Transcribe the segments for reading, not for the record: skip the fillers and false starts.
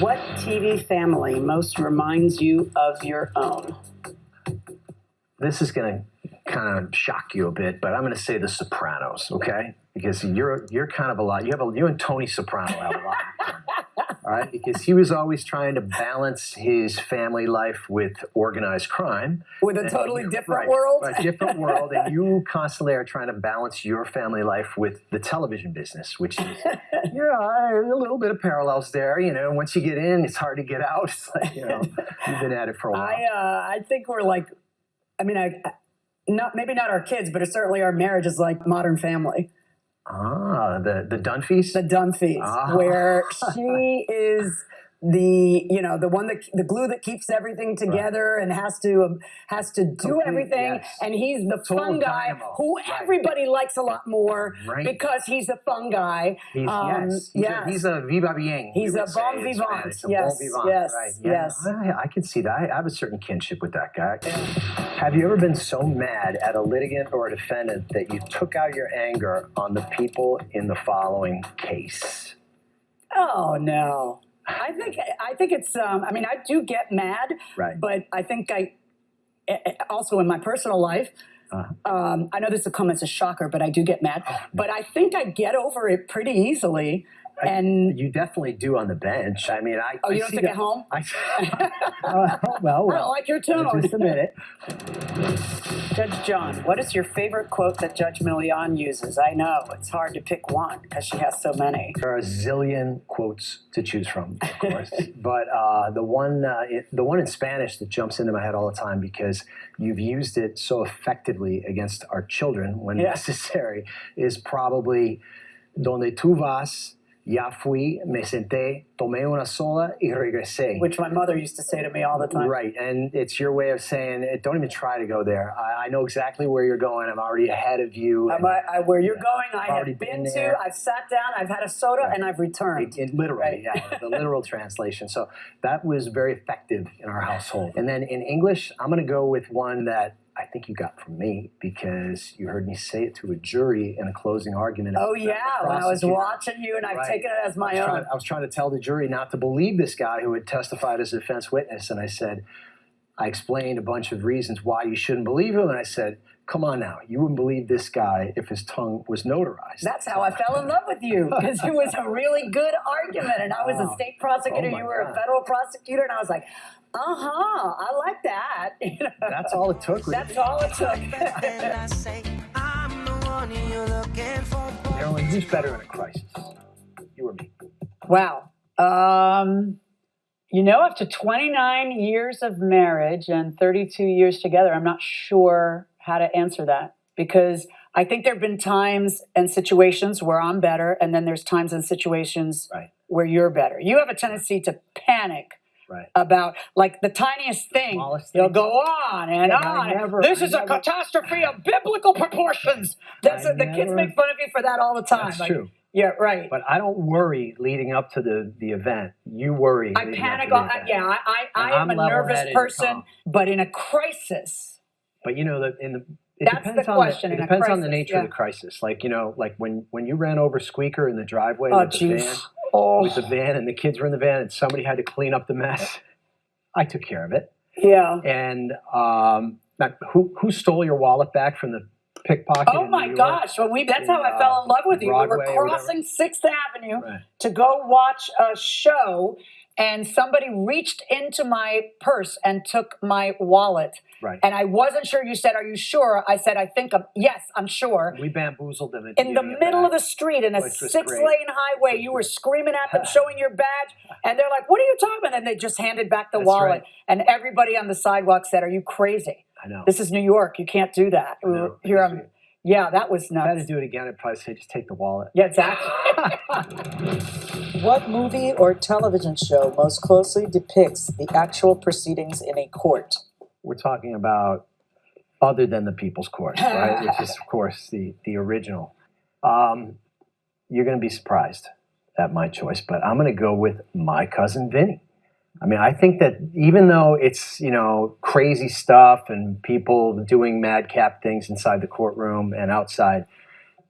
What TV family most reminds you of your own? This is going to kind of shock you a bit, but I'm going to say The Sopranos, okay? Because you're kind of a lot. You and Tony Soprano have a lot. All right, because he was always trying to balance his family life with organized crime. With a totally different world? Right, different world. And you constantly are trying to balance your family life with the television business, which is, a little bit of parallels there. You know, once you get in, it's hard to get out. It's like, you've been at it for a while. I think we're like, maybe not our kids, but certainly our marriage is like Modern Family. Ah, the Dunphys? The Dunphys, where she is the the glue that keeps everything together and has to do everything, and he's the fun guy who everybody likes a lot more because he's a fun guy. He's a viva bien. He's a bon vivant. Yes. I can see that. I have a certain kinship with that guy. Have you ever been so mad at a litigant or a defendant that you took out your anger on the people in the following case? Oh no. I think it's, I do get mad, but I think also in my personal life, I know this will come as a shocker, but I do get mad. But I think I get over it pretty easily. And you definitely do on the bench. I mean, you don't take it home? Well, I don't like your tone. Just a minute. Judge John, what is your favorite quote that Judge Milian uses? I know, it's hard to pick one because she has so many. There are a zillion quotes to choose from, of course. But the one in Spanish that jumps into my head all the time because you've used it so effectively against our children when necessary is probably Donde tú vas, ya fui, me senté, tomé una sola y regresé. Which my mother used to say to me all the time. Right, and it's your way of saying, don't even try to go there. I know exactly where you're going. I'm already ahead of you. Where you're going, I have been to, I've sat down, I've had a soda, and I've returned. Literally, the literal translation. So that was very effective in our household. And then in English, I'm going to go with one that I think you got from me because you heard me say it to a jury in a closing argument. Oh, yeah, when I was watching you and I've taken it as my own. I was trying to tell the jury not to believe this guy who had testified as a defense witness. And I explained a bunch of reasons why you shouldn't believe him. And I said, come on now, you wouldn't believe this guy if his tongue was notarized. That's how I fell in love with you, because it was a really good argument. And I was a state prosecutor, you were a federal prosecutor, and I was like, I like that. That's all it took. That's all it took. Marilyn, who's better in a crisis? You or me? Wow. After 29 years of marriage and 32 years together, I'm not sure how to answer that, because I think there have been times and situations where I'm better, and then there's times and situations where you're better. You have a tendency to panic about like the tiniest thing. You'll go on and on. This is a catastrophe of biblical proportions. The kids make fun of you for that all the time. That's true. Yeah, right. But I don't worry leading up to the event. You worry. I panic. I am a nervous person, but in a crisis. But that's the question. It depends on the nature of the crisis. Like when you ran over Squeaker in the driveway with the van, and the kids were in the van, and somebody had to clean up the mess. I took care of it. Yeah. And who stole your wallet back from the pickpocket? Oh my gosh! That's how I fell in love with you. Broadway, we were crossing 6th Avenue to go watch a show, and somebody reached into my purse and took my wallet. Right. And I wasn't sure. You said, "Are you sure?" I said, yes, I'm sure. We bamboozled them in the middle of the street in a 6-lane highway. You were screaming at them, showing your badge, and they're like, "What are you talking about?" And they just handed back the wallet. Right. And everybody on the sidewalk said, "Are you crazy? I know. This is New York. You can't do that." Yeah, that was nuts. If I had to do it again, I'd probably say just take the wallet. Yeah, exactly. What movie or television show most closely depicts the actual proceedings in a court? We're talking about other than the People's Court, right? Which is, of course, the original. You're going to be surprised at my choice, but I'm going to go with My Cousin Vinny. I mean, I think that even though it's, crazy stuff and people doing madcap things inside the courtroom and outside,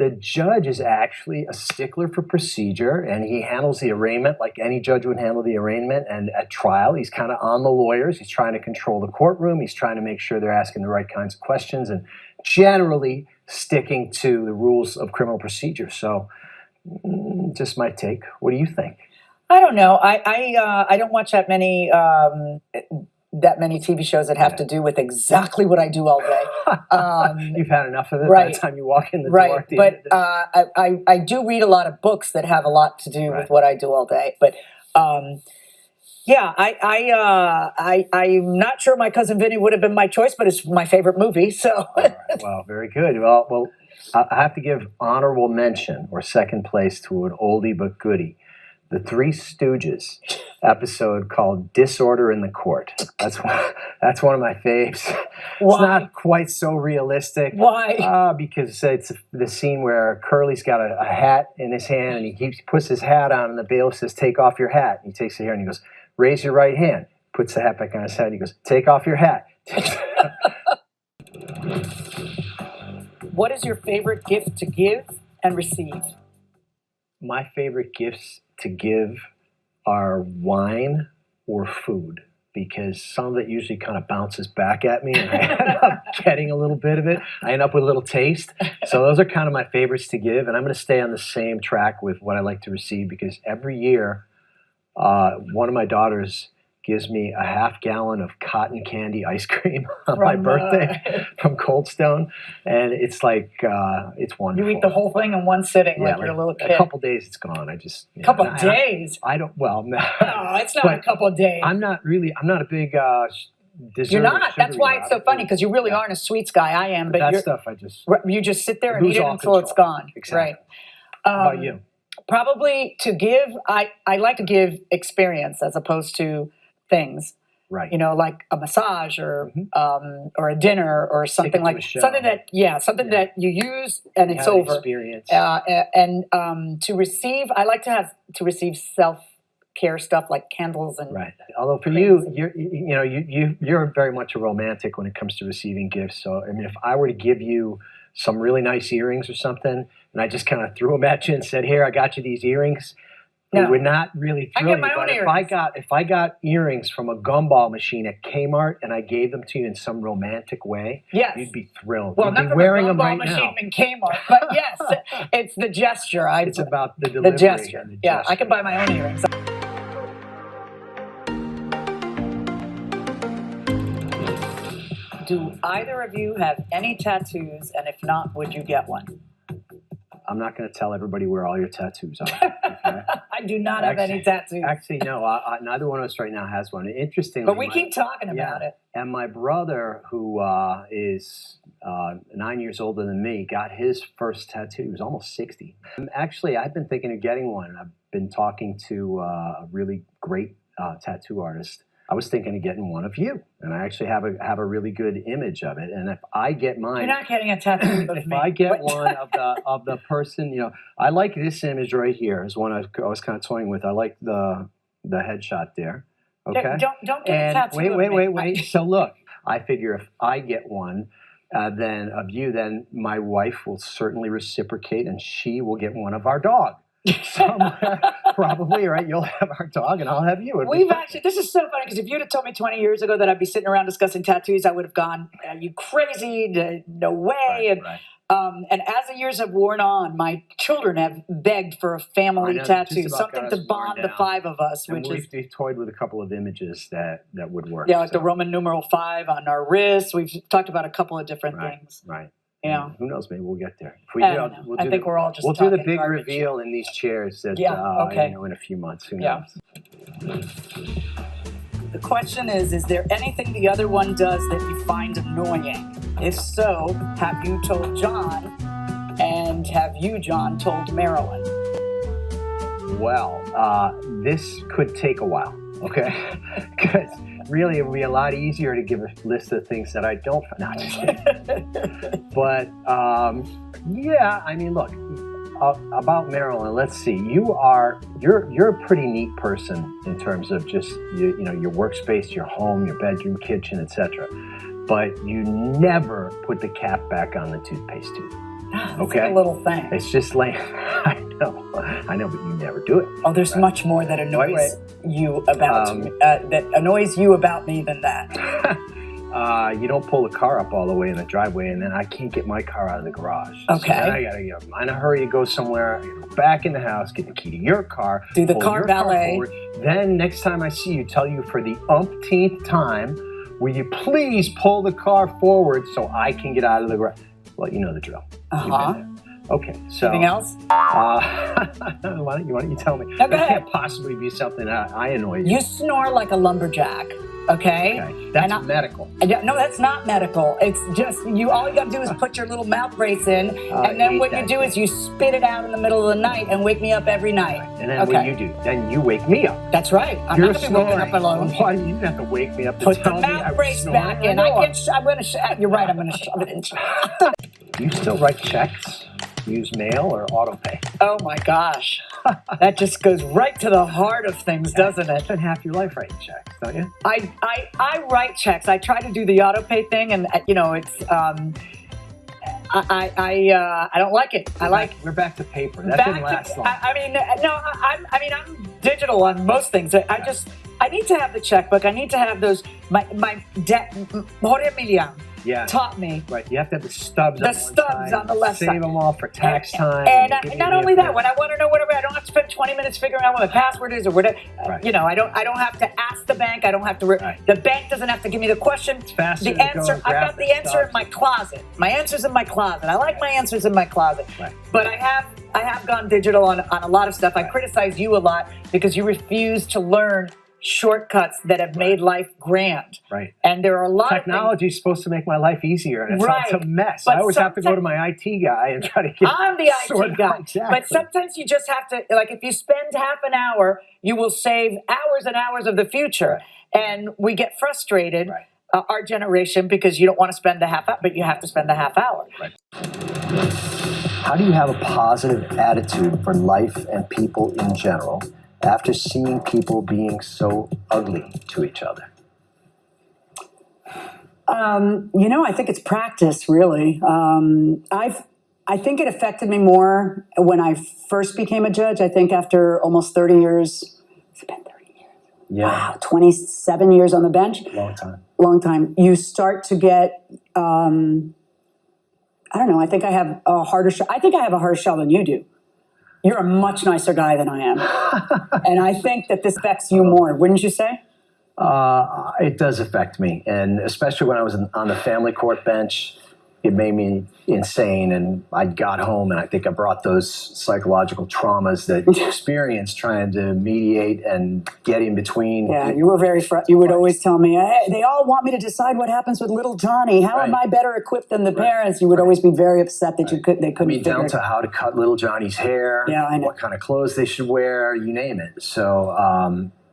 the judge is actually a stickler for procedure, and he handles the arraignment like any judge would handle the arraignment. And at trial, he's kind of on the lawyers. He's trying to control the courtroom. He's trying to make sure they're asking the right kinds of questions and generally sticking to the rules of criminal procedure. So just my take. What do you think? I don't know. I don't watch that many TV shows that have to do with exactly what I do all day. You've had enough of it by right. the time you walk in the door. Right, at the end of but the day. I do read a lot of books that have a lot to do with what I do all day. But yeah, I'm not sure my Cousin Vinny would have been my choice, but it's my favorite movie. So All right. Well, very good. Well, I have to give honorable mention or second place to an oldie but goodie. The Three Stooges episode called Disorder in the Court. That's one of my faves. Why? It's not quite so realistic. Why? Because it's the scene where Curly's got a hat in his hand and he puts his hat on and the bailiff says, "Take off your hat." And he takes it here and he goes, "Raise your right hand." Puts the hat back on his head. He goes, "Take off your hat." What is your favorite gift to give and receive? My favorite gifts to give are wine or food, because some of it usually kind of bounces back at me and I end up getting a little bit of it. I end up with a little taste. So those are kind of my favorites to give, and I'm going to stay on the same track with what I like to receive, because every year one of my daughters gives me a half-gallon of cotton candy ice cream on my birthday from Cold Stone, and it's like it's wonderful. You eat the whole thing in one sitting, like you're a little kid. A couple days, it's gone. I just A couple of days. I don't. Well, no, it's not a couple of days. I'm not a big dessert. You're not. That's why it's so funny, because you really Yeah. aren't a sweets guy. I am, but that you're, stuff I just you just sit there and lose eat it all until it's control. gone. Exactly. Right. How about you? Probably to give. I like to give experience as opposed to things. Right. You know, like a massage or a dinner or something to like a show. something that that you use and You it's have an over. experience. And to receive, I like to receive self-care stuff like candles and Right. Although for things. you're very much a romantic when it comes to receiving gifts. So I mean, if I were to give you some really nice earrings or something, and I just kind of threw them at you and said, "Here, I got you these earrings," No. it would not really I thrill get you. my own But earrings. if I got earrings from a gumball machine at Kmart and I gave them to you in some romantic way, Yes. you'd be thrilled. Well, You'd not be from wearing a them gumball right machine now. in Kmart, but yes, it's the gesture. It's about the delivery. the gesture. and the Yeah, I gesture. can buy my own earrings. Do either of you have any tattoos? And if not, would you get one? I'm not going to tell everybody where all your tattoos are. Okay? I do not have any tattoos. Actually, no. Neither one of us right now has one. Interestingly, But we keep talking about it. And my brother, who is 9 years older than me, got his first tattoo. He was almost 60. Actually, I've been thinking of getting one. I've been talking to a really great tattoo artist. I was thinking of getting one of you, and I actually have a really good image of it. And if I get mine, You're not getting a tattoo of if me. I get What? one of the person, I like this image right here. Is one I was kind of toying with. I like the headshot there. Okay. Don't get a And tattoo of me. wait. So look, I figure if I get one, then of you, then my wife will certainly reciprocate, and she will get one of our dog. Somewhere, probably, right? You'll have our dog, and I'll have you. This is so funny, because if you'd have told me 20 years ago that I'd be sitting around discussing tattoos, I would have gone, "Are you crazy? No way." Right. And as the years have worn on, my children have begged for a I family know, tattoo, just about something got to us worn bond the down. five of us, And which is we've toyed with a couple of images that would work. like the so. Roman numeral 5 on our wrists. We've talked about a couple of different things. Right. Yeah. Who knows? Maybe we'll get there. If we I do, don't know. we'll I do think the, we're all just we'll do the talking big garbage. reveal in these chairs that Yeah, okay. in a few months. Who Yeah. knows? The question is there anything the other one does that you find annoying? If so, have you told John? And have you, John, told Marilyn? Well, this could take a while. Okay, because really it would be a lot easier to give a list of things that I don't. No, just kidding. But yeah, I mean, look. About Marilyn, let's see. You're a pretty neat person in terms of just your workspace, your home, your bedroom, kitchen, etc. But you never put the cap back on the toothpaste tube. It's Okay. like a little thing. It's just like, I know, but you never do it. Oh, there's much more that annoys you about me, that annoys you about me than that. You don't pull the car up all the way in the driveway, and then I can't get my car out of the garage. Okay. So then I gotta get in a hurry to go somewhere, go back in the house, get the key to your car, Do the pull car your valet. forward. Then next time I see you, tell you for the umpteenth time, will you please pull the car forward so I can get out of the garage? Well, you know the drill. You've been there. Okay, so Anything else? why don't you tell me? No, go That ahead. can't possibly be something that I annoy you. You snore like a lumberjack. Okay. That's And medical. No, that's not medical. It's just you. All you gotta do is put your little mouth brace in, and then what you do is you spit it out in the middle of the night and wake me up every night. And then what you do, then you wake me up. That's right. I'm You're not gonna be waking up snoring. alone. Why do you have to wake me up to Put tell the me I mouth was brace snoring? back in. I'm gonna. You're right. I'm gonna shove it in. You still write checks? Use mail or auto pay? Oh my gosh, that just goes right to the heart of things, doesn't it? Spend half your life writing checks, don't you? I write checks. I try to do the auto pay thing, and it's I don't like it. We're back to paper. That didn't last long. I'm digital on most things. I need to have the checkbook. I need to have those. My dad, Jorge Milian, taught me. Right, you have to have the stubs. On the left save side. them all for tax time. And not only that, when I want to know whatever, I don't have to spend 20 minutes figuring out what my password is or whatever. Right. I don't have to ask the bank. I don't have to. The bank doesn't have to give me the question. It's faster the to answer. go I've grab got the the answer stubs. in my closet. My answer's in my closet. I like my answers in my closet. Right. But I have gone digital on a lot of stuff. I criticize you a lot because you refuse to learn shortcuts that have made life grand. Right. And there are a lot Technology is supposed to make my life easier, and it's a mess. But I always have to go to my IT guy and try to get I'm the sorted IT guy. out. Exactly. But sometimes you just have to, like, if you spend half an hour, you will save hours and hours of the future. And we get frustrated, our generation, because you don't want to spend the half hour, but you have to spend the half hour. Right. How do you have a positive attitude for life and people in general after seeing people being so ugly to each other? I think it's practice, really. I think it affected me more when I first became a judge. I think after almost 30 years, it's been 30 years. Yeah. Wow, 27 years on the bench. Long time. You start to get, I don't know, I think I have a harder shell than you do. You're a much nicer guy than I am. And I think that this affects you more, wouldn't you say? It does affect me. And especially when I was on the family court bench, it made me insane. And I got home and I think I brought those psychological traumas that you experienced trying to mediate and get in between. Yeah, you were very you would always tell me, hey, they all want me to decide what happens with little Johnny. How am I better equipped than the parents? You would always be very upset that they couldn't figure down it. to how to cut little Johnny's hair, what kind of clothes they should wear, you name it. So,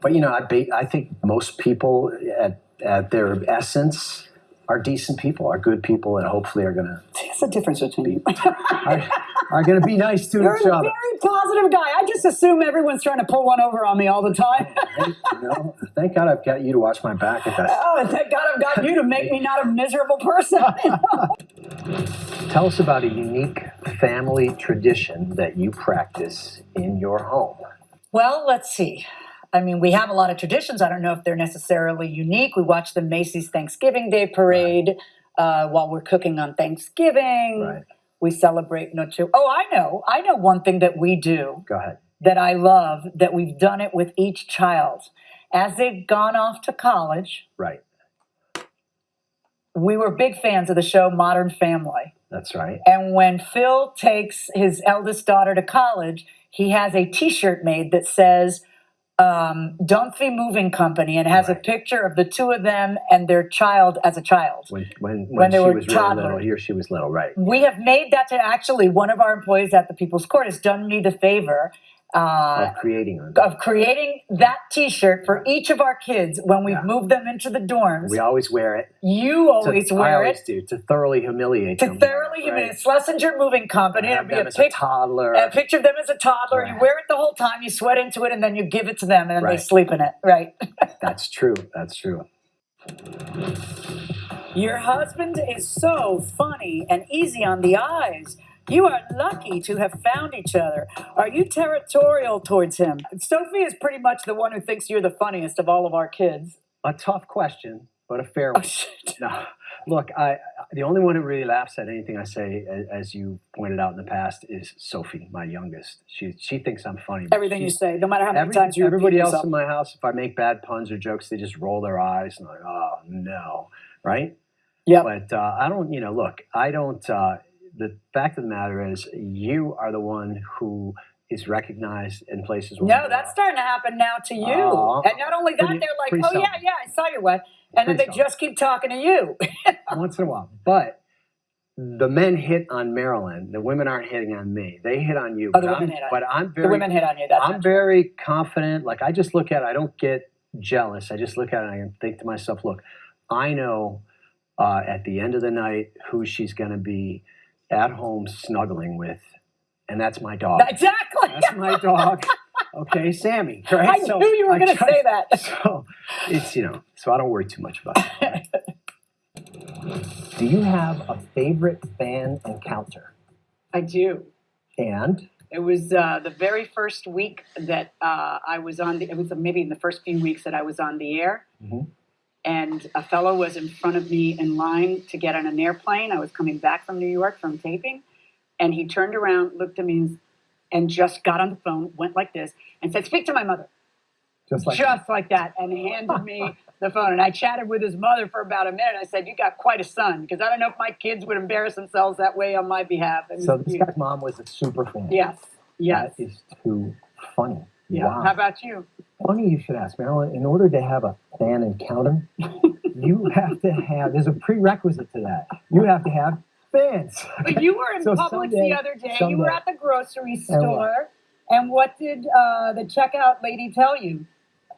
but I think most people at their essence are decent people, are good people, and hopefully are going to... That's the difference between you. are going to be nice to You're each a other. very positive guy. I just assume everyone's trying to pull one over on me all the time. Thank God I've got you to watch my back at that. Oh, and thank God I've got you to make me not a miserable person. Tell us about a unique family tradition that you practice in your home. Well, let's see. I mean, we have a lot of traditions. I don't know if they're necessarily unique. We watch the Macy's Thanksgiving Day Parade while we're cooking on Thanksgiving. Right. We celebrate Noche. Oh, I know one thing that we do. Go ahead. That I love, that we've done it with each child. As they've gone off to college. Right. We were big fans of the show Modern Family. That's right. And when Phil takes his eldest daughter to college, he has a T-shirt made that says, Dunphy Moving Company, and has a picture of the two of them and their child as a child. When they she were was really toddlers. little, here she was little, right. We have made that to actually one of our employees at the People's Court has done me the favor of creating that T-shirt for each of our kids when we've moved them into the dorms. We always wear it. You always wear I always it. do, to thoroughly humiliate them. Humiliate. Schlesinger Moving Company. It'll be a toddler. A picture of them as a toddler. Right. You wear it the whole time. You sweat into it, and then you give it to them, and then they sleep in it. Right. That's true. That's true. Your husband is so funny and easy on the eyes. You are lucky to have found each other. Are you territorial towards him? Sophie is pretty much the one who thinks you're the funniest of all of our kids. A tough question, but a fair Oh, one. shit. No, look, the only one who really laughs at anything I say, as you pointed out in the past, is Sophie, my youngest. She thinks I'm funny. but Everything you she's- say, no matter how many times you everybody repeat else yourself. in my house, if I make bad puns or jokes, they just roll their eyes and like, oh no, right? Yep. But I don't, look, I don't. The fact of the matter is, you are the one who is recognized in places. where No, I'm that's not. starting to happen now to you. Aw. And not only that, Pretty- they're like, pretty oh, yeah, seldom. yeah, I saw your way. And then they Pretty just keep talking to you. Once in a while. But the men hit on Marilyn. The women aren't hitting on me. They hit on you. Oh, the But women I'm- hit on But you. I'm The very, women hit on you. That's I'm not very confident. Like, I just look at it. I don't get jealous. I just look at it and I think to myself, look, I know at the end of the night who she's going to be at home snuggling with. And that's my dog. Exactly. That's my dog. Okay, Sammy. Right? I knew you were I going to try- say that. So it's, so I don't worry too much about it. Do you have a favorite fan encounter? I do. And It was the very first week that I was on it was maybe in the first few weeks that I was on the air. Mhm. And a fellow was in front of me in line to get on an airplane. I was coming back from New York from taping. And he turned around, looked at me, and just got on the phone, went like this, and said, "Speak to my mother." just like Just like that, and handed me the phone. And I chatted with his mother for about a minute. I said, "You got quite a son," because I don't know if my kids would embarrass themselves that way on my behalf. It was so this cute. guy's mom was a super fan. Yes, yes. That is too funny. Yeah. Wow. How about you? Funny you should ask, Marilyn. In order to have a fan encounter, you have to have, there's a prerequisite to that. You have to have fans. But you were in So Publix someday- the other day. You someday- were at the grocery And what? store. And what did the checkout lady tell you?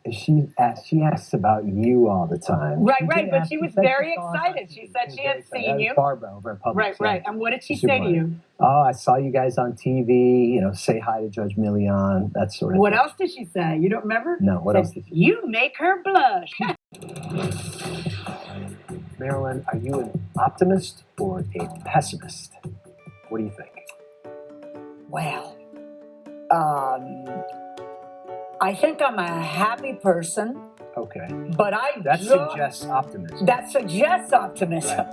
She asks about you all the time. Right, She right, did but ask- she was said very saw excited. us. She said she had very excited. seen That was you. Barbara over at Publix. Right, yeah. right. And what did she Super say to you? Oh, I saw you guys on TV. Say hi to Judge Milian. That sort of What thing. else did she say? You don't remember? No, what Said, else did she You make her blush. Marilyn, are you an optimist or a pessimist? What do you think? Well, I think I'm a happy person, Okay. but I That just- suggests optimism. That suggests optimism.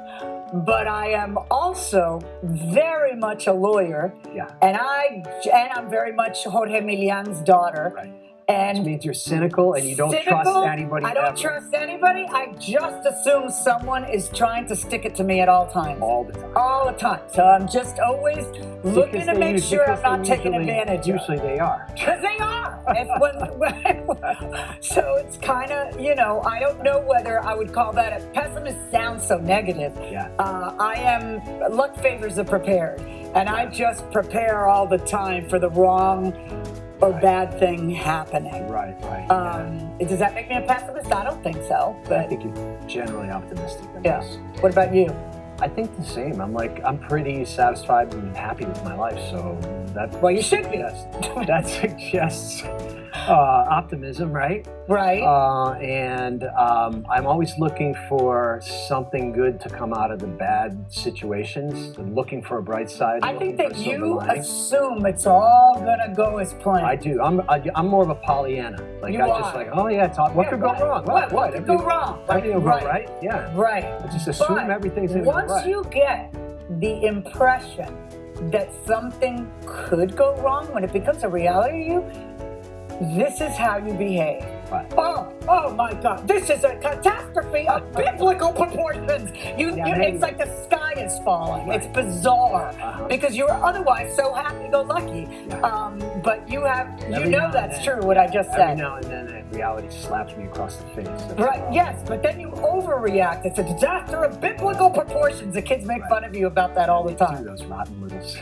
But I am also very much a lawyer, Yeah. and I'm very much Jorge Milian's daughter. Right. Which And means you're cynical and you don't cynical, trust anybody I don't ever. trust anybody. I just assume someone is trying to stick it to me at all times. all the time. All the time. So I'm just always looking Because to they make us- sure I'm because not they taken advantage of. Usually they are. Because they are. So it's kind of, I don't know whether I would call that a pessimist. Sounds so negative. Yeah. Luck favors the prepared. And I just prepare all the time for the wrong or Right. bad thing happening. Right, right. Does that make me a pessimist? I don't think so. I But think you're generally optimistic. I yeah. guess. What about you? I think the same. I'm pretty satisfied and happy with my life. So that Well, you should be. that suggests optimism, right? Right. And I'm always looking for something good to come out of the bad situations. I'm looking for a bright side. I looking think for that a silver you lining. assume it's all gonna go as planned. I do. I'm more of a Pollyanna. Like You I just are. like, oh yeah, what Yeah, could right. go wrong? What could go wrong? Everything will go Right. right. Yeah. Right. I just assume But everything's going to go once right. you get the impression that something could go wrong, when it becomes a reality to you, this is how you behave. Right. Oh my God, this is a catastrophe of biblical proportions. It's like the sky is falling. Right. It's bizarre Uh-huh. because you're otherwise so happy-go-lucky. Yeah. But you Every know now and that's then- true, what I just Every said. now and then, reality slaps me across the face. That's the Right, problem. yes, but then you overreact. It's a disaster of biblical proportions. The kids make Right. fun of you about that all the Me too, time. those rotten littles.